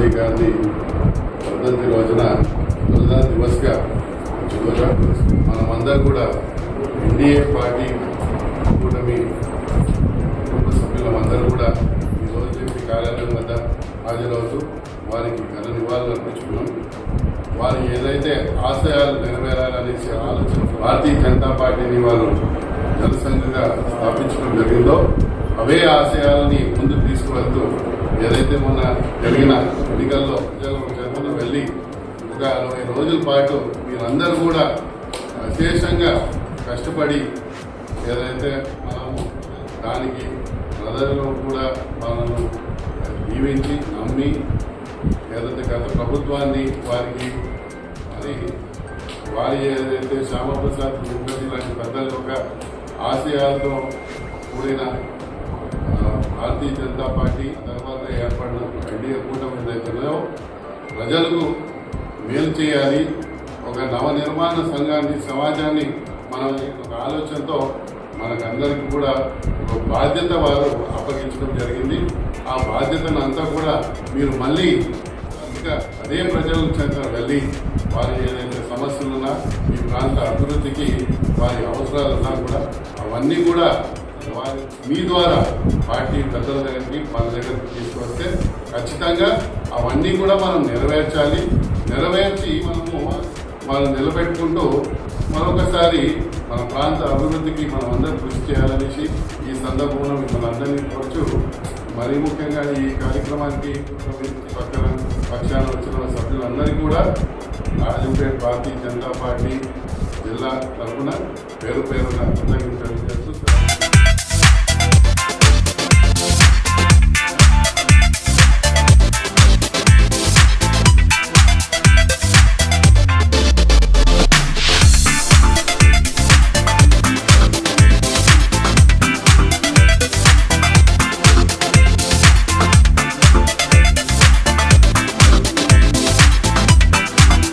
గాంధీ గారిని వర్ధంతి రోజున బలిదాన దివస్గా చివరిగా మనమందరం కూడా ఎన్డీఏ పార్టీ కూటమి కుటుంబ సభ్యులమందరూ కూడా ఈరోజు కార్యాలయం వద్ద హాజరవుతూ వారికి ఘన నివాళులు అర్పించుకున్నాం. వారు ఏదైతే ఆశయాలు నెరవేరాలనేసి ఆలోచన భారతీయ జనతా పార్టీని వారు జనసంఘంగా స్థాపించడం జరిగిందో అవే ఆశయాలని ముందుకు తీసుకువెళ్తూ ఏదైతే మొన్న జరిగిన ఎన్నికల్లో ప్రజలకు జరుగుతూ వెళ్ళి ఒక 60 రోజుల పాటు మీరందరూ కూడా విశేషంగా కష్టపడి ఏదైతే మనము దానికి ప్రజలను కూడా మనను దీవించి నమ్మి ఏదైతే గత ప్రభుత్వాన్ని వారికి అది వారి ఏదైతే శ్యామప్రసాద్ ముఖర్జీ లాంటి పెద్దల యొక్క ఆశయాలతో కూడిన భారతీయ జనతా పార్టీ తర్వాత ఏర్పడిన ఎన్డీఏ కూటమి ఏదైతే ప్రజలకు మేలు చేయాలి, ఒక నవనిర్మాణ సంఘాన్ని సమాజాన్ని మనం ఒక ఆలోచనతో మనకందరికీ కూడా ఒక బాధ్యత వారు అప్పగించడం జరిగింది. ఆ బాధ్యతను అంతా కూడా మీరు మళ్ళీ ఇంకా అదే ప్రజల చెంత వెళ్ళి వారి ఏదైతే సమస్యలున్నా ఈ ప్రాంత అభివృద్ధికి వారి అవసరాలున్నా కూడా అవన్నీ కూడా వారి మీ ద్వారా పార్టీ పెద్దల దగ్గరికి మన దగ్గరికి తీసుకొస్తే ఖచ్చితంగా అవన్నీ కూడా మనం నెరవేర్చి మనం నిలబెట్టుకుంటూ మరొకసారి మన ప్రాంత అభివృద్ధికి మనం అందరూ కృషి చేయాలనేసి ఈ సందర్భంలో మిమ్మల్ని అందరినీ కోరుచు మరీ ముఖ్యంగా ఈ కార్యక్రమానికి పక్షాన వచ్చిన సభ్యులందరికీ కూడా రాజంపేట భారతీయ జనతా పార్టీ జిల్లా తరఫున పేరున కృతజ్ఞతలు చేస్తూ